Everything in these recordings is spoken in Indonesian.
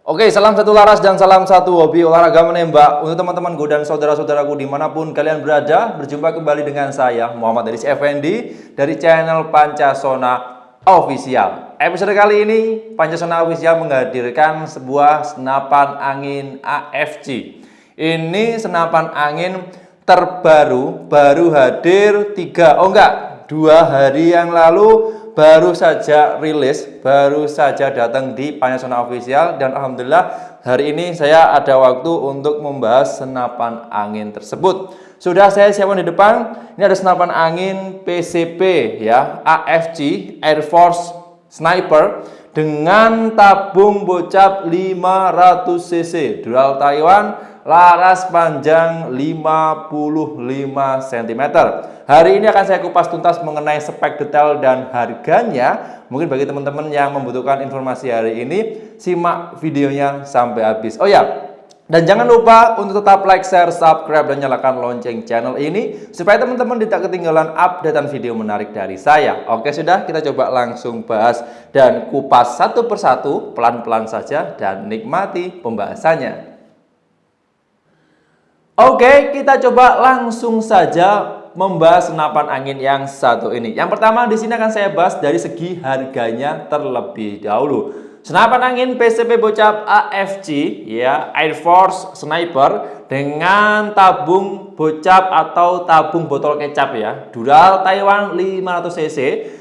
Oke, salam satu laras dan salam satu hobi olahraga menembak. Untuk teman-temanku dan saudara-saudaraku dimanapun kalian berada, berjumpa kembali dengan saya, Muhammad Deris Effendi, dari channel Pancasona Official. Episode kali ini, Pancasona Official menghadirkan sebuah senapan angin AFC. Ini senapan angin terbaru, baru hadir 2 hari yang lalu, baru saja rilis, baru saja datang di Pancasona Official, dan alhamdulillah hari ini saya ada waktu untuk membahas senapan angin tersebut. Sudah saya siapkan di depan. Ini ada senapan angin PCP ya, AFC Air Force Sniper dengan tabung bocap 500 cc, dual Taiwan, laras panjang 55 cm. Hari ini akan saya kupas tuntas mengenai spek detail dan harganya. Mungkin bagi teman-teman yang membutuhkan informasi hari ini, simak videonya sampai habis. Oh ya, dan jangan lupa untuk tetap like, share, subscribe, dan nyalakan lonceng channel ini supaya teman-teman tidak ketinggalan updatean video menarik dari saya. Oke, sudah, kita coba langsung bahas dan kupas satu persatu, pelan-pelan saja, dan nikmati pembahasannya. Oke, kita coba langsung saja membahas senapan angin yang satu ini. Yang pertama di sini akan saya bahas dari segi harganya terlebih dahulu. Senapan angin PCP bocap AFC ya, Air Force Sniper dengan tabung bocap atau tabung botol kecap ya, dual Taiwan 500 cc.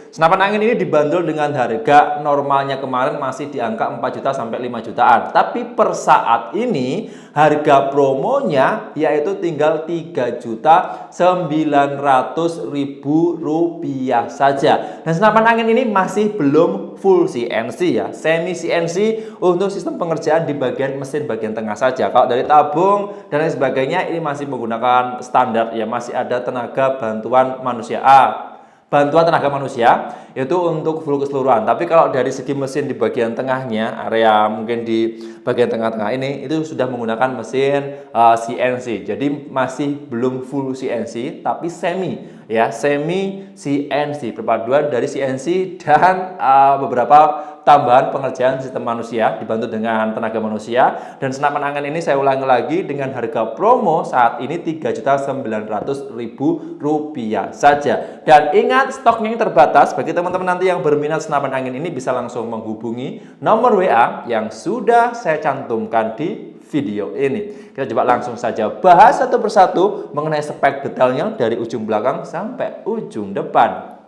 Senapan angin ini dibanderol dengan harga normalnya kemarin masih di angka 4 juta sampai 5 jutaan. Tapi per saat ini harga promonya yaitu tinggal 3.900.000 rupiah saja. Dan senapan angin ini masih belum full CNC ya, semi CNC untuk sistem pengerjaan di bagian mesin bagian tengah saja. Kalau dari tabung dan lain sebagainya ini masih menggunakan standar ya, masih ada tenaga bantuan manusia. Bantuan tenaga manusia itu untuk full keseluruhan. Tapi kalau dari segi mesin di bagian tengahnya, area mungkin di bagian tengah-tengah ini itu sudah menggunakan mesin CNC. Jadi masih belum full CNC tapi semi ya, semi CNC, perpaduan dari CNC dan beberapa tambahan pengerjaan sistem manusia dibantu dengan tenaga manusia. Dan senapan angin ini saya ulangi lagi dengan harga promo saat ini 3.900.000 rupiah saja. Dan ingat, stoknya yang terbatas. Bagi teman-teman nanti yang berminat senapan angin ini bisa langsung menghubungi nomor WA yang sudah saya cantumkan di video ini. Kita coba langsung saja bahas satu persatu mengenai spek detailnya dari ujung belakang sampai ujung depan.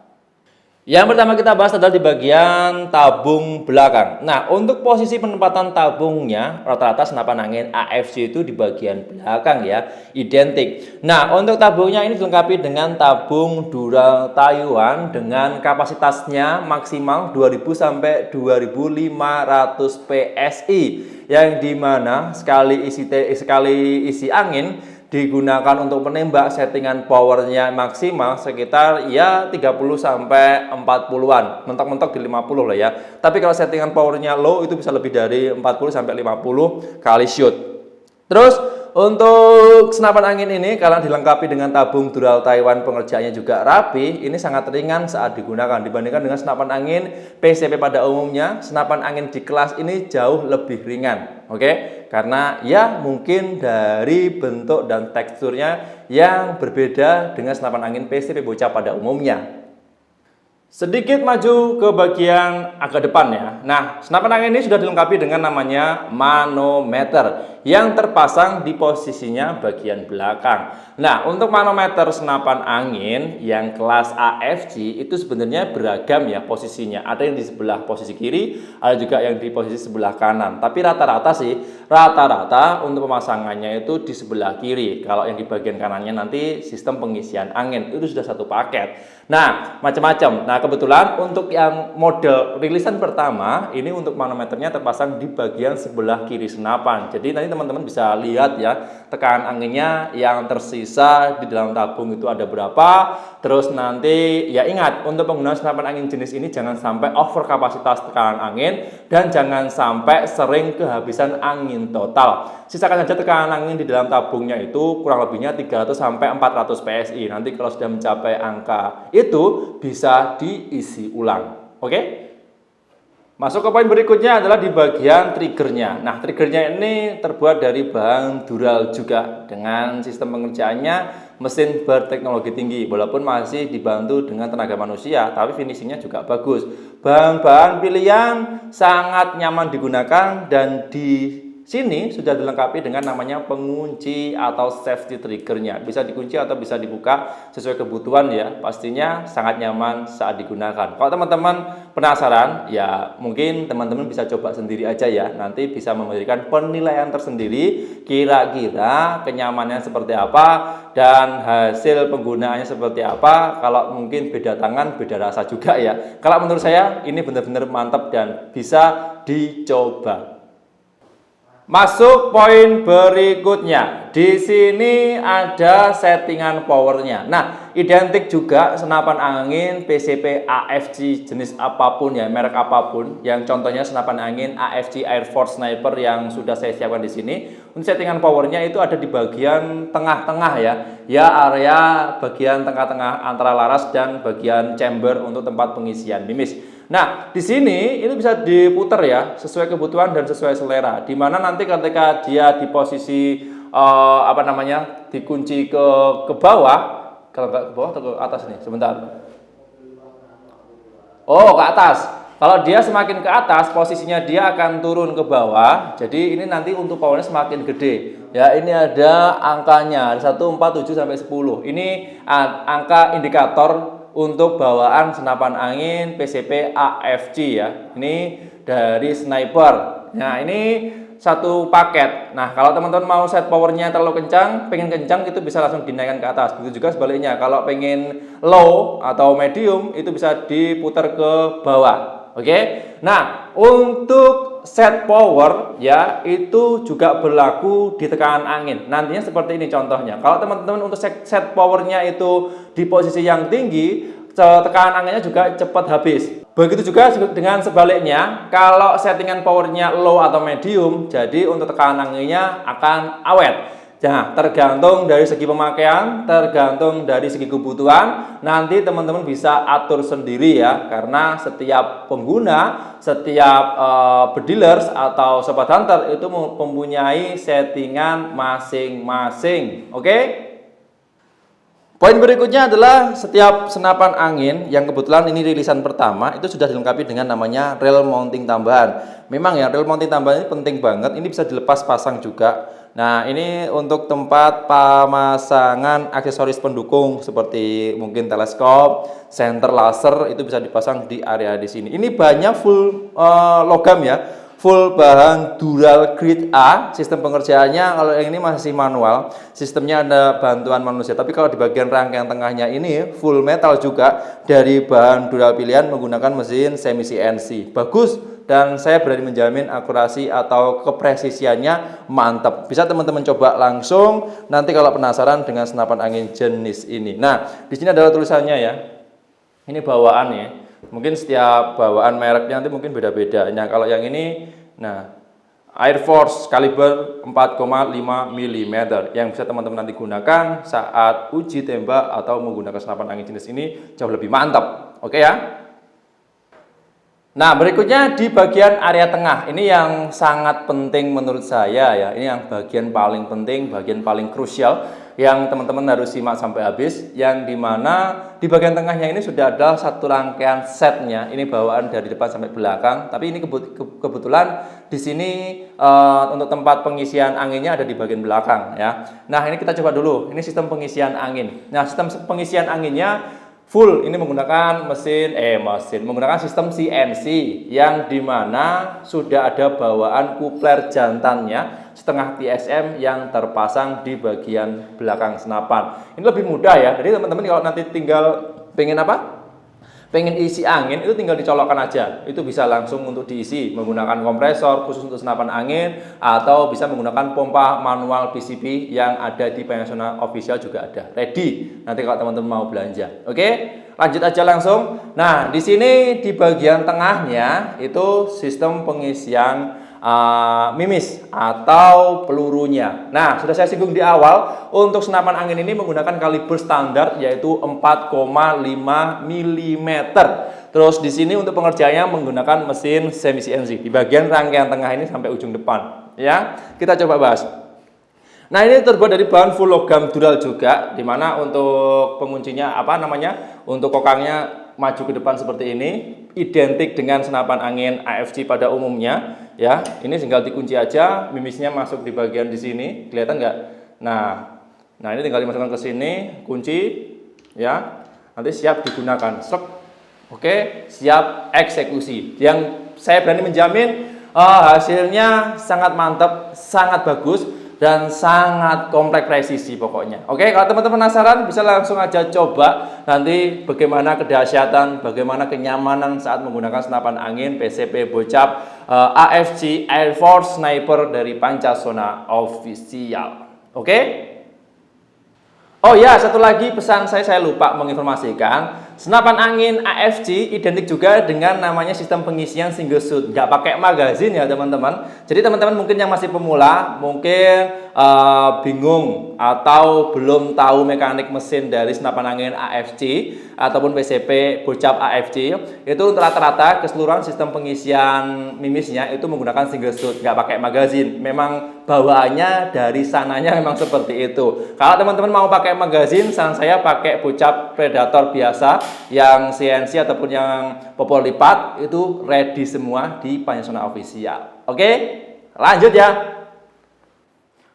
Yang pertama kita bahas adalah di bagian tabung belakang. Nah, untuk posisi penempatan tabungnya, rata-rata senapan angin AFC itu di bagian belakang ya, identik. Nah, untuk tabungnya ini dilengkapi dengan tabung dual Taiwan dengan kapasitasnya maksimal 2000 sampai 2500 PSI, yang dimana sekali isi angin digunakan untuk menembak settingan powernya maksimal sekitar ya 30 sampai 40-an, mentok-mentok di 50 lah ya. Tapi kalau settingan powernya low itu bisa lebih dari 40 sampai 50 kali shoot. Terus untuk senapan angin ini karena dilengkapi dengan tabung dual Taiwan, pengerjaannya juga rapi, ini sangat ringan saat digunakan dibandingkan dengan senapan angin PCP pada umumnya. Senapan angin di kelas ini jauh lebih ringan, oke? Karena ya mungkin dari bentuk dan teksturnya yang berbeda dengan senapan angin PCP bocap pada umumnya. Sedikit maju ke bagian agak depan ya. Nah, senapan angin ini sudah dilengkapi dengan namanya manometer yang terpasang di posisinya bagian belakang. Nah, untuk manometer senapan angin yang kelas AFC itu sebenarnya beragam ya posisinya. Ada yang di sebelah posisi kiri, ada juga yang di posisi sebelah kanan. Tapi rata-rata untuk pemasangannya itu di sebelah kiri. Kalau yang di bagian kanannya nanti sistem pengisian angin itu sudah satu paket. Nah, macam-macam. Nah, kebetulan untuk yang model rilisan pertama ini untuk manometernya terpasang di bagian sebelah kiri senapan. Jadi nanti teman-teman bisa lihat ya tekanan anginnya yang tersisa di dalam tabung itu ada berapa. Terus nanti ya ingat, untuk penggunaan senapan angin jenis ini jangan sampai over kapasitas tekanan angin dan jangan sampai sering kehabisan angin total. Sisakan saja tekanan angin di dalam tabungnya itu kurang lebihnya 300 sampai 400 PSI. Nanti kalau sudah mencapai angka itu bisa diisi ulang. Oke? Masuk ke poin berikutnya adalah di bagian triggernya. Nah, triggernya ini terbuat dari bahan dural juga dengan sistem pengerjaannya mesin berteknologi tinggi. Walaupun masih dibantu dengan tenaga manusia, tapi finishingnya juga bagus. Bahan-bahan pilihan sangat nyaman digunakan dan di sini sudah dilengkapi dengan namanya pengunci atau safety triggernya. Bisa dikunci atau bisa dibuka sesuai kebutuhan ya. Pastinya sangat nyaman saat digunakan. Kalau teman-teman penasaran, ya mungkin teman-teman bisa coba sendiri aja ya. Nanti bisa memberikan penilaian tersendiri kira-kira kenyamanannya seperti apa dan hasil penggunaannya seperti apa. Kalau mungkin beda tangan, beda rasa juga ya. Kalau menurut saya ini benar-benar mantap dan bisa dicoba. Masuk poin berikutnya. Di sini ada settingan powernya. Nah, identik juga senapan angin PCP AFG jenis apapun ya, merek apapun. Yang contohnya senapan angin AFG Air Force Sniper yang sudah saya siapkan di sini. Untuk settingan powernya itu ada di bagian tengah-tengah ya. Ya, area bagian tengah-tengah antara laras dan bagian chamber untuk tempat pengisian mimis. Nah, di sini itu bisa diputar ya, sesuai kebutuhan dan sesuai selera. Dimana nanti ketika dia di posisi dikunci ke bawah, kalau nggak ke bawah atau ke atas nih, sebentar. Oh, ke atas. Kalau dia semakin ke atas, posisinya dia akan turun ke bawah. Jadi ini nanti untuk powernya semakin gede. Ya, ini ada angkanya 1, 4, 7 sampai 10. Ini angka indikator untuk bawaan senapan angin PCP AFG ya. Ini dari sniper. Nah, ini satu paket. Nah, kalau teman-teman mau set powernya terlalu kencang, pengen kencang itu bisa langsung dinaikkan ke atas. Begitu juga sebaliknya. Kalau pengen low atau medium itu bisa diputar ke bawah. Oke. Nah, untuk set power ya itu juga berlaku di tekanan angin. Nantinya seperti ini contohnya. Kalau teman-teman untuk set powernya itu di posisi yang tinggi, tekanan anginnya juga cepat habis. Begitu juga dengan sebaliknya, kalau settingan powernya low atau medium, jadi untuk tekanan anginnya akan awet. Nah, tergantung dari segi pemakaian, tergantung dari segi kebutuhan, nanti teman-teman bisa atur sendiri ya, karena setiap pengguna, setiap bedilers atau sobat hunter itu mempunyai settingan masing-masing. Oke? Poin berikutnya adalah setiap senapan angin yang kebetulan ini rilisan pertama itu sudah dilengkapi dengan namanya rail mounting tambahan. Memang ya rail mounting tambahan ini penting banget, ini bisa dilepas pasang juga. Nah, ini untuk tempat pemasangan aksesoris pendukung seperti mungkin teleskop, senter laser itu bisa dipasang di area di sini. Ini bahannya full logam ya. Full bahan dural grade A. Sistem pengerjaannya kalau yang ini masih manual, sistemnya ada bantuan manusia. Tapi kalau di bagian rangkaian tengahnya ini full metal juga dari bahan dural pilihan menggunakan mesin semi CNC. Bagus dan saya berani menjamin akurasi atau kepresisiannya mantap. Bisa teman-teman coba langsung nanti kalau penasaran dengan senapan angin jenis ini. Nah, di sini adalah tulisannya ya. Ini bawaannya. Mungkin setiap bawaan mereknya nanti mungkin beda-beda. Nah, kalau yang ini, nah, Air Force kaliber 4,5 mm yang bisa teman-teman nanti gunakan saat uji tembak atau menggunakan senapan angin jenis ini jauh lebih mantap. Oke ya? Nah, berikutnya di bagian area tengah. Ini yang sangat penting menurut saya ya. Ini yang bagian paling penting, bagian paling krusial yang teman-teman harus simak sampai habis, yang dimana di bagian tengahnya ini sudah ada satu rangkaian setnya. Ini bawaan dari depan sampai belakang, tapi ini kebetulan di sini untuk tempat pengisian anginnya ada di bagian belakang ya. Nah, ini kita coba dulu. Ini sistem pengisian angin. Nah, sistem pengisian anginnya full ini menggunakan menggunakan sistem CNC yang dimana sudah ada bawaan kupler jantannya setengah TSM yang terpasang di bagian belakang senapan. Ini lebih mudah ya. Jadi teman-teman kalau nanti tinggal pengen isi angin itu tinggal dicolokkan aja. Itu bisa langsung untuk diisi menggunakan kompresor khusus untuk senapan angin atau bisa menggunakan pompa manual PCP yang ada di Panasonic Official juga ada. Ready nanti kalau teman-teman mau belanja. Oke? Lanjut aja langsung. Nah, di sini di bagian tengahnya itu sistem pengisian mimis atau pelurunya. Nah, sudah saya singgung di awal, untuk senapan angin ini menggunakan kaliber standar yaitu 4,5 mm. Terus di sini untuk pengerjaannya menggunakan mesin semi CNC di bagian rangkaian tengah ini sampai ujung depan. Ya, kita coba bahas. Nah, ini terbuat dari bahan full logam dural juga, dimana untuk penguncinya untuk kokangnya maju ke depan seperti ini, identik dengan senapan angin AFG pada umumnya. Ya, ini tinggal dikunci aja, mimisnya masuk di bagian di sini, kelihatan nggak? Nah, ini tinggal dimasukkan ke sini, kunci, ya, nanti siap digunakan. Oke, siap eksekusi. Yang saya berani menjamin hasilnya sangat mantap, sangat bagus, dan sangat kompleks presisi pokoknya. Oke, kalau teman-teman penasaran bisa langsung aja coba nanti bagaimana kedahsyatan, bagaimana kenyamanan saat menggunakan senapan angin PCP Bocap AFG Air Force Sniper dari Pancasona Official. Oke? Oh ya, satu lagi pesan saya lupa menginformasikan. Senapan angin AFG identik juga dengan namanya sistem pengisian single shot, nggak pakai magazin ya teman-teman. Jadi teman-teman mungkin yang masih pemula, mungkin bingung atau belum tahu mekanik mesin dari senapan angin AFG ataupun PCP Bocap AFG, itu rata-rata keseluruhan sistem pengisian mimisnya itu menggunakan single shot, nggak pakai magazin. Memang bawaannya dari sananya memang seperti itu. Kalau teman-teman mau pakai magazin, saran saya pakai Bocap Predator biasa yang CNC ataupun yang popor lipat, itu ready semua di Pancasona Official. Oke, lanjut ya.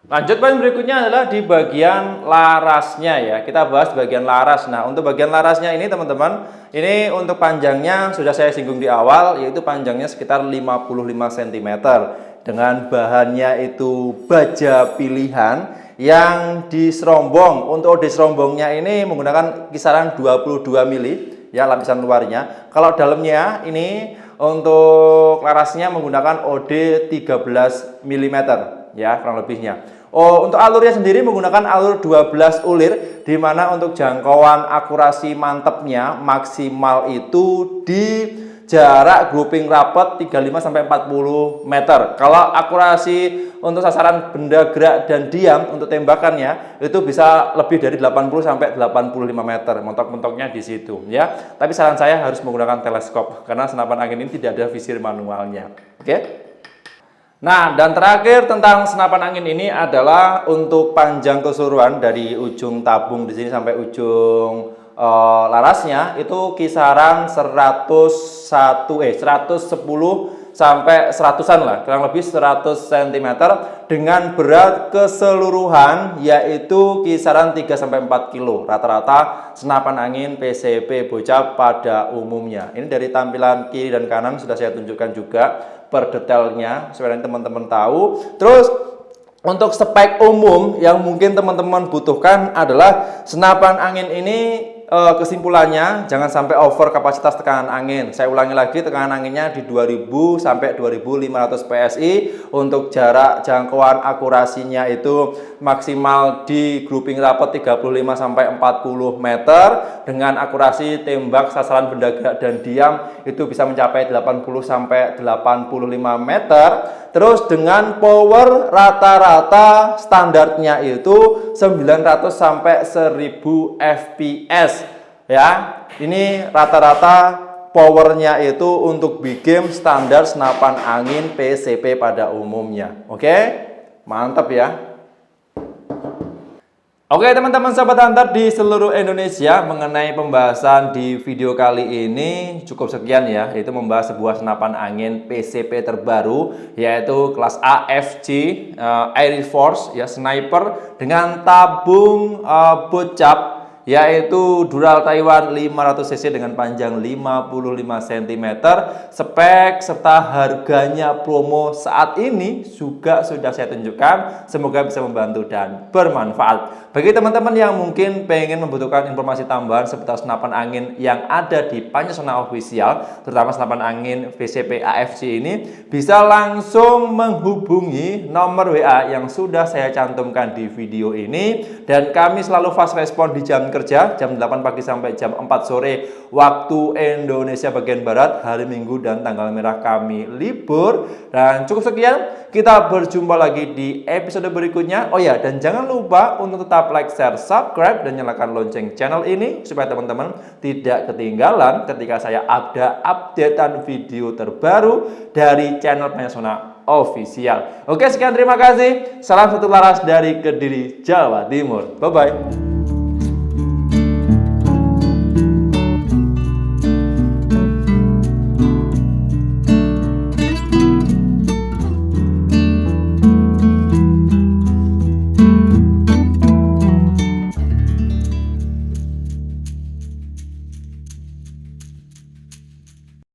Lanjut poin berikutnya adalah di bagian larasnya ya. Kita bahas bagian laras. Nah, untuk bagian larasnya ini teman-teman, ini untuk panjangnya sudah saya singgung di awal, yaitu panjangnya sekitar 55 cm. Dengan bahannya itu baja pilihan yang diserombong. Untuk diserombongnya ini menggunakan kisaran 22 mili ya lapisan luarnya. Kalau dalamnya ini untuk larasnya menggunakan OD 13 mm ya kurang lebihnya. Untuk alurnya sendiri menggunakan alur 12 ulir, di mana untuk jangkauan akurasi mantepnya maksimal itu di jarak grouping rapat 35-40 meter. Kalau akurasi untuk sasaran benda gerak dan diam untuk tembakannya itu bisa lebih dari 80-85 meter. Mentok-mentoknya di situ ya. Tapi saran saya harus menggunakan teleskop karena senapan angin ini tidak ada visir manualnya. Oke? Nah, dan terakhir tentang senapan angin ini adalah untuk panjang keseluruhan dari ujung tabung di sini sampai ujung larasnya itu kisaran 110 sampai 100-an lah, kurang lebih 100 cm dengan berat keseluruhan yaitu kisaran 3-4 kg. Rata-rata senapan angin PCP Bocap pada umumnya. Ini dari tampilan kiri dan kanan sudah saya tunjukkan juga per detailnya supaya teman-teman tahu. Terus untuk spek umum yang mungkin teman-teman butuhkan adalah senapan angin ini kesimpulannya jangan sampai over kapasitas tekanan angin. Saya ulangi lagi, tekanan anginnya di 2000 sampai 2500 PSI. Untuk jarak jangkauan akurasinya itu maksimal di grouping rapat 35 sampai 40 meter dengan akurasi tembak sasaran benda gerak dan diam itu bisa mencapai 80 sampai 85 meter. Terus dengan power rata-rata standarnya itu 900 sampai 1000 fps ya. Ini rata-rata powernya itu untuk big game standar senapan angin PCP pada umumnya. Oke, mantap ya. Oke teman-teman sahabat hunter di seluruh Indonesia, mengenai pembahasan di video kali ini cukup sekian ya, yaitu membahas sebuah senapan angin PCP terbaru yaitu kelas AFG Air Force ya Sniper dengan tabung Bocap yaitu Dural Taiwan 500 cc dengan panjang 55 cm. Spek serta harganya promo saat ini juga sudah saya tunjukkan. Semoga bisa membantu dan bermanfaat. Bagi teman-teman yang mungkin pengen membutuhkan informasi tambahan seputar senapan angin yang ada di Panasonic Official, terutama senapan angin VCP AFC ini, bisa langsung menghubungi nomor WA yang sudah saya cantumkan di video ini. Dan kami selalu fast respon di jam kerja, jam 8 pagi sampai jam 4 sore waktu Indonesia bagian Barat, hari Minggu dan tanggal merah kami libur. Dan cukup sekian, kita berjumpa lagi di episode berikutnya. Oh ya, dan jangan lupa untuk tetap like, share, subscribe, dan nyalakan lonceng channel ini supaya teman-teman tidak ketinggalan ketika saya ada updatean video terbaru dari channel Panasonic Official. Oke, sekian, terima kasih. Salam satu laras dari Kediri, Jawa Timur. Bye-bye.